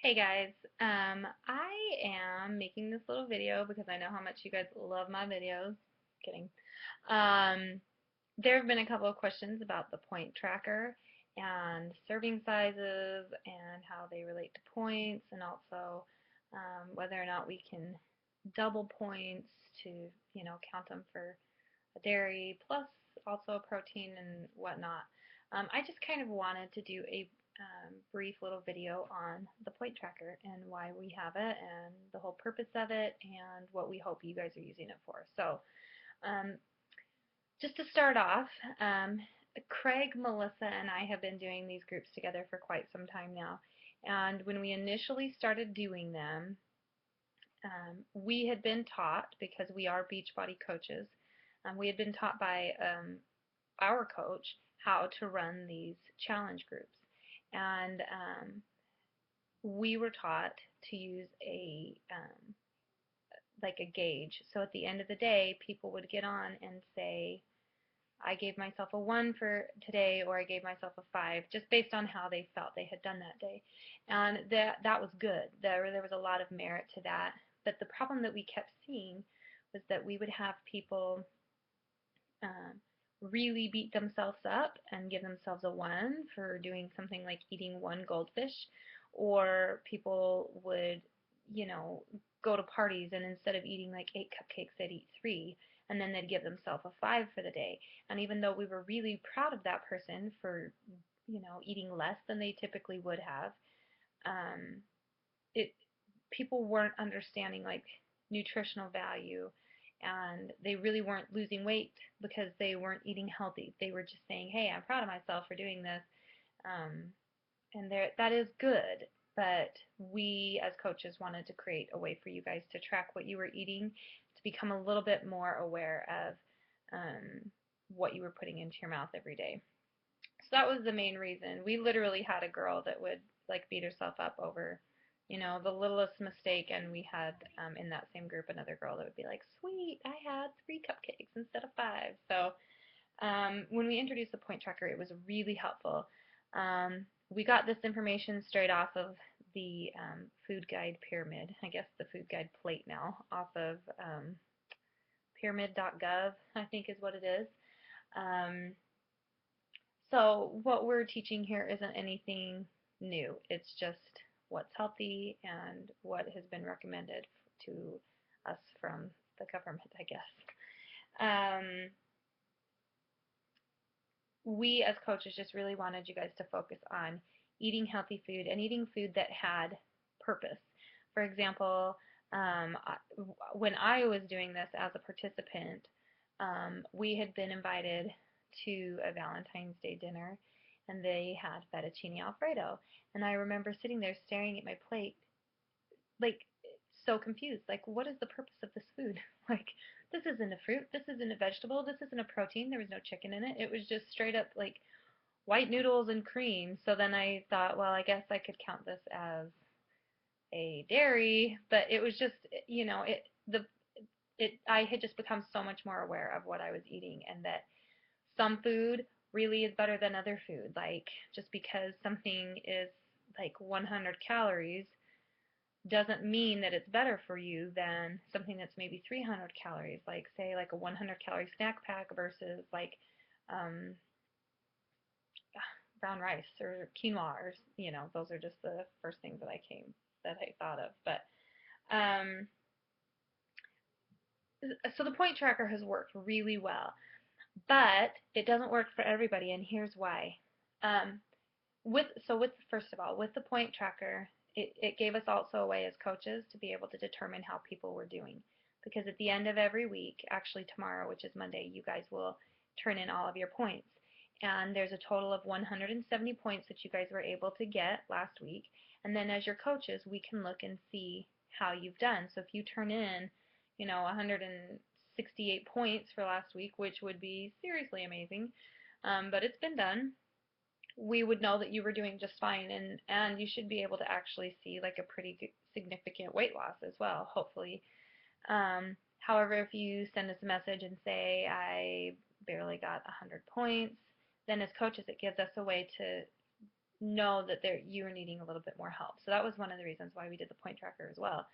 Hey guys, I am making this little video because I know how much you guys love my videos. Kidding. Um, there have been a couple of questions about the point tracker and serving sizes and how they relate to points, and also whether or not we can double points to, count them for a dairy plus also a protein and whatnot. I just kind of wanted to do a brief little video on the point tracker and why we have it and the whole purpose of it and what we hope you guys are using it for. So um, just to start off, Craig, Melissa, and I have been doing these groups together for quite some time now. And when we initially started doing them, we had been taught, because we are Beachbody coaches, we had been taught by our coach how to run these challenge groups. And we were taught to use like a gauge. So at the end of the day, people would get on and say, I gave myself a 1 for today, or I gave myself a 5, just based on how they felt they had done that day. And that was good. There was a lot of merit to that. But the problem that we kept seeing was that we would have people um, really beat themselves up and give themselves a 1 for doing something like eating 1 goldfish, or people would, you know, go to parties and instead of eating like 8 cupcakes, they'd eat 3, and then they'd give themselves a 5 for the day. And even though we were really proud of that person for, eating less than they typically would have, um, it people weren't understanding like nutritional value, and they really weren't losing weight because they weren't eating healthy. They were just saying, hey, I'm proud of myself for doing this. um, and that is good, but we as coaches wanted to create a way for you guys to track what you were eating, to become a little bit more aware of what you were putting into your mouth every day. So that was the main reason. We literally had a girl that would like beat herself up over, the littlest mistake, and we had in that same group another girl that would be like, "Sweet, I had 3 cupcakes instead of 5." So when we introduced the point tracker, it was really helpful. We got this information straight off of the food guide pyramid, I guess the food guide plate now, off of pyramid.gov, I think is what it is. Um, So what we're teaching here isn't anything new. It's just what's healthy and what has been recommended to us from the government, I guess. Um, we as coaches just really wanted you guys to focus on eating healthy food and eating food that had purpose. For example, when I was doing this as a participant, we had been invited to a Valentine's Day dinner, and they had fettuccine alfredo. And I remember sitting there staring at my plate, like so confused, like what is the purpose of this food? Like this isn't a fruit, this isn't a vegetable, this isn't a protein. There was no chicken in it. It was just straight up like white noodles and cream. So then I thought, well, I guess I could count this as a dairy, but it was just, I had just become so much more aware of what I was eating, and that some food really is better than other food. Like just because something is like 100 calories doesn't mean that it's better for you than something that's maybe 300 calories. Like say like a 100 calorie snack pack versus like um, brown rice or quinoa, or those are just the first things that I thought of. But um, so the point tracker has worked really well, but it doesn't work for everybody, and here's why. Um, with first of all, with the point tracker, it gave us also a way as coaches to be able to determine how people were doing, because at the end of every week, actually tomorrow, which is Monday, you guys will turn in all of your points, and there's a total of 170 points that you guys were able to get last week. And then as your coaches, we can look and see how you've done. So if you turn in 168 points for last week, which would be seriously amazing, but it's been done, we would know that you were doing just fine, and you should be able to actually see like a pretty significant weight loss as well, hopefully. However, if you send us a message and say I barely got 100 points, then as coaches it gives us a way to know that you were needing a little bit more help. So that was one of the reasons why we did the point tracker as well.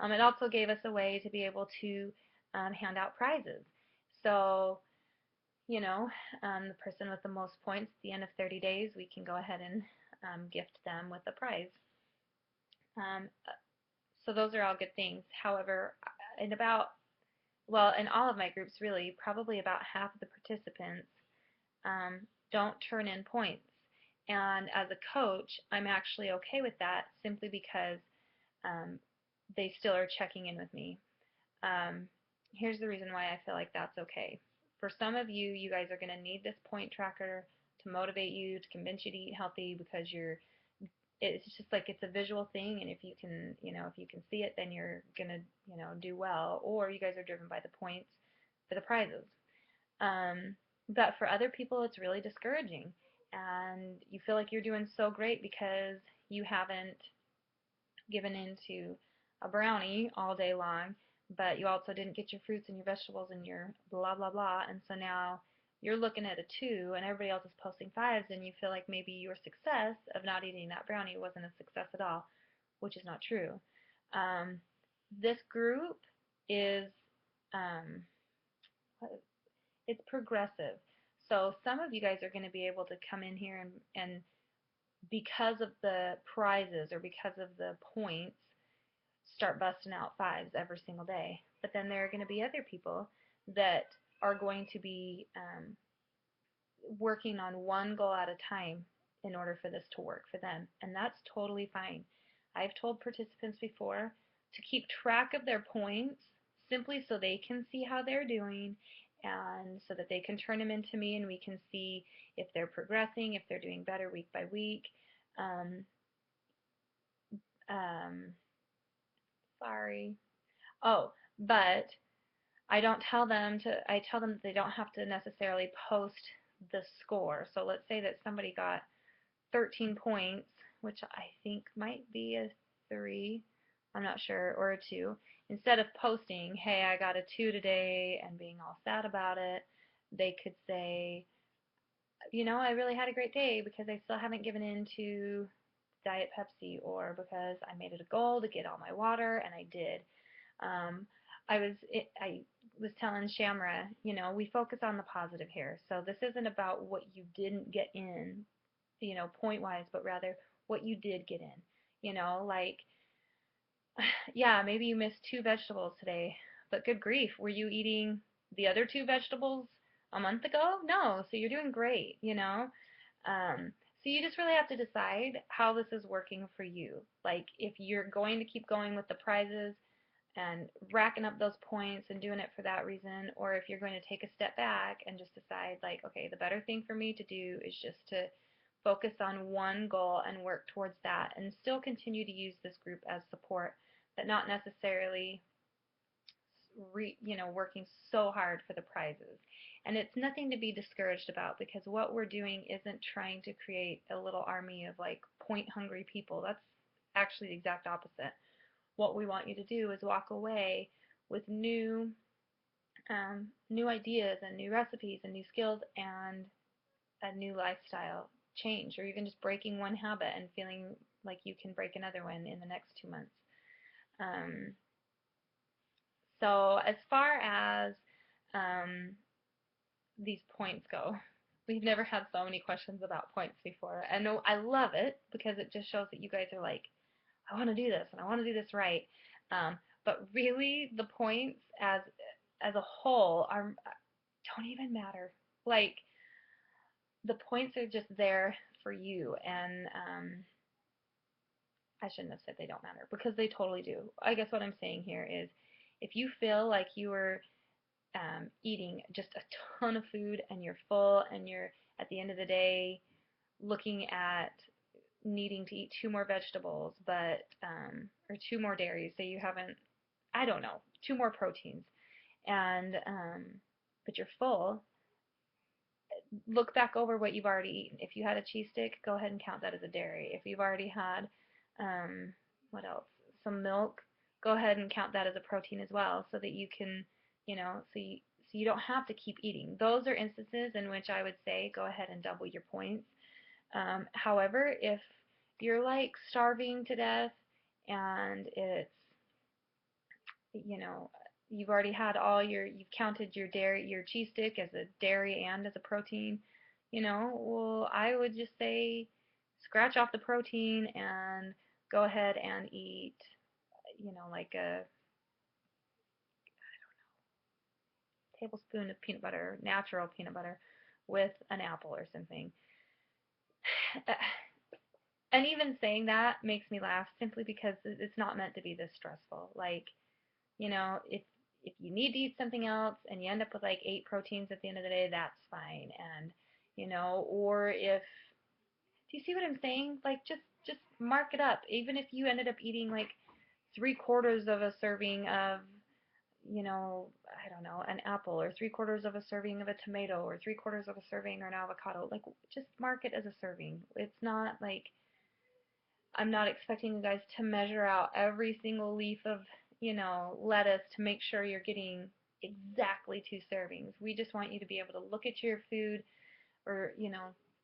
It also gave us a way to be able to hand out prizes. So, you know, the person with the most points at the end of 30 days, we can go ahead and gift them with a prize. Um, so those are all good things. However, in about, well, in all of my groups really, probably about half of the participants um, don't turn in points. And as a coach, I'm actually okay with that simply because um, they still are checking in with me. Um, Here's the reason why I feel like that's okay. For some of you, you guys are going to need this point tracker to motivate you, to convince you to eat healthy because it's just like it's a visual thing, and if you can, if you can see it, then you're going to, do well, or you guys are driven by the points for the prizes. But for other people, it's really discouraging, and you feel like you're doing so great because you haven't given into a brownie all day long, but you also didn't get your fruits and your vegetables and your blah, blah, blah, and so now you're looking at a 2 and everybody else is posting 5s, and you feel like maybe your success of not eating that brownie wasn't a success at all, which is not true. Um, this group is um, it's progressive. So some of you guys are going to be able to come in here and because of the prizes or because of the points, start busting out 5s every single day. But then there are going to be other people that are going to be working on one goal at a time in order for this to work for them. And that's totally fine. I've told participants before to keep track of their points simply so they can see how they're doing and so that they can turn them into me and we can see if they're progressing, if they're doing better week by week. Um, um, Sorry. Oh, but I tell them that they don't have to necessarily post the score. So let's say that somebody got 13 points, which I think might be a 3, I'm not sure, or a 2. Instead of posting, hey, I got a 2 today, and being all sad about it, they could say, I really had a great day because I still haven't given in to Diet Pepsi, or because I made it a goal to get all my water, and I did. Um, I was telling Shamra, we focus on the positive here. So this isn't about what you didn't get in, point wise, but rather what you did get in. Like, yeah, maybe you missed 2 vegetables today, but good grief, were you eating the other 2 vegetables a month ago? No, so you're doing great. So you just really have to decide how this is working for you. Like, if you're going to keep going with the prizes and racking up those points and doing it for that reason, or if you're going to take a step back and just decide, like, okay, the better thing for me to do is just to focus on one goal and work towards that and still continue to use this group as support, but not necessarily working so hard for the prizes. And it's nothing to be discouraged about, because what we're doing isn't trying to create a little army of like point hungry people. That's actually the exact opposite. What we want you to do is walk away with new ideas and new recipes and new skills and a new lifestyle change, or even just breaking one habit and feeling like you can break another one in the next 2 months. Um, so as far as um, these points go, we've never had so many questions about points before, and I love it because it just shows that you guys are like, I want to do this and I want to do this right. But really, the points as a whole don't even matter. Like, the points are just there for you, and I shouldn't have said they don't matter, because they totally do. I guess what I'm saying here is, if you feel like you are eating just a ton of food and you're full and you're at the end of the day looking at needing to eat 2 more vegetables, but or 2 more dairies, so you haven't, I don't know, 2 more proteins, and but you're full, look back over what you've already eaten. If you had a cheese stick, go ahead and count that as a dairy. If you've already had, what else? Some milk, go ahead and count that as a protein as well, so that you can, so you don't have to keep eating. Those are instances in which I would say go ahead and double your points. However, if you're like starving to death and it's, you know, you've already had you've counted your dairy, your cheese stick as a dairy and as a protein, well, I would just say scratch off the protein and go ahead and eat, like a tablespoon of peanut butter, natural peanut butter, with an apple or something. And even saying that makes me laugh simply because it's not meant to be this stressful. Like, if you need to eat something else and you end up with like 8 proteins at the end of the day, that's fine. And, or if, do you see what I'm saying? Like, just mark it up. Even if you ended up eating like 3/4 of a serving of, I don't know, an apple, or 3/4 of a serving of a tomato, or 3/4 of a serving or an avocado, like, just mark it as a serving. It's not like, I'm not expecting you guys to measure out every single leaf of, lettuce to make sure you're getting exactly 2 servings. We just want you to be able to look at your food, or,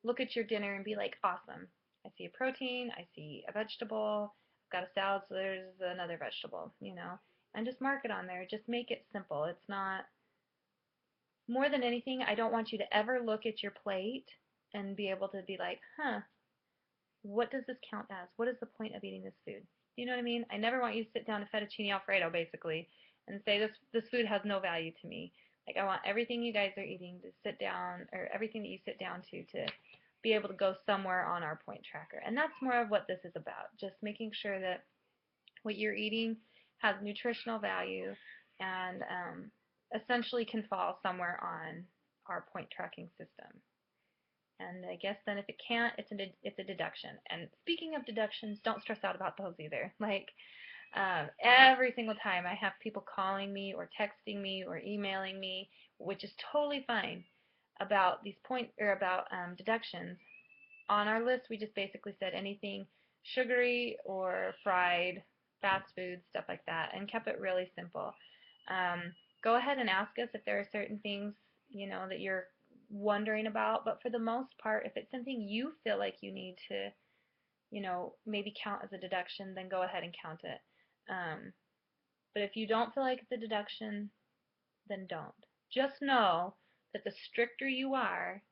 look at your dinner and be like, awesome. I see a protein, I see a vegetable, I've got a salad, so there's another vegetable, and just mark it on there. Just make it simple. It's not, more than anything, I don't want you to ever look at your plate and be able to be like, huh, what does this count as? What is the point of eating this food? Do you know what I mean? I never want you to sit down to fettuccine alfredo, basically, and say this food has no value to me. Like, I want everything you guys are eating to sit down, or everything that you sit down to be able to go somewhere on our point tracker. And that's more of what this is about, just making sure that what you're eating has nutritional value and essentially can fall somewhere on our point tracking system. And I guess then if it can't, it's a deduction. And speaking of deductions, don't stress out about those either. Like, every single time I have people calling me or texting me or emailing me, which is totally fine, about these about deductions. On our list, we just basically said anything sugary or fried, fast food, stuff like that, and kept it really simple. Go ahead and ask us if there are certain things, that you're wondering about, but for the most part, if it's something you feel like you need to, maybe count as a deduction, then go ahead and count it. But if you don't feel like it's a deduction, then don't. Just know that the stricter you are,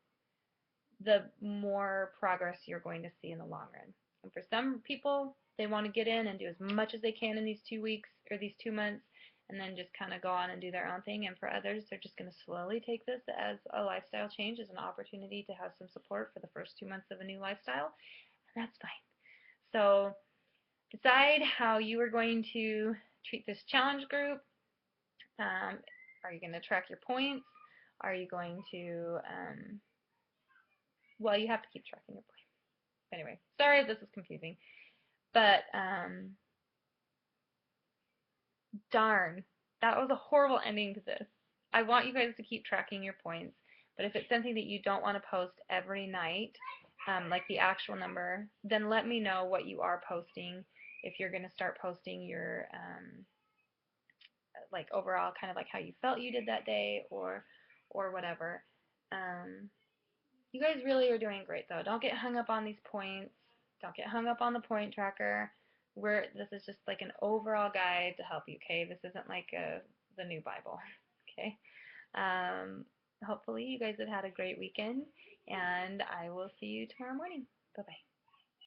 the more progress you're going to see in the long run. And for some people, they want to get in and do as much as they can in these 2 weeks or these 2 months, and then just kind of go on and do their own thing. And for others, they're just going to slowly take this as a lifestyle change, as an opportunity to have some support for the first 2 months of a new lifestyle, and that's fine. So decide how you are going to treat this challenge group. Are you going to track your points? Are you going to, well, you have to keep tracking your points. Anyway, sorry if this is confusing, but darn, that was a horrible ending to this. I want you guys to keep tracking your points, but if it's something that you don't want to post every night, like the actual number, then let me know what you are posting. If you're going to start posting your like overall kind of like how you felt you did that day, or whatever. You guys really are doing great though. Don't get hung up on these points. Don't get hung up on the point tracker. This is just like an overall guide to help you, okay? This isn't like the new Bible, okay? Hopefully you guys have had a great weekend, and I will see you tomorrow morning. Bye-bye.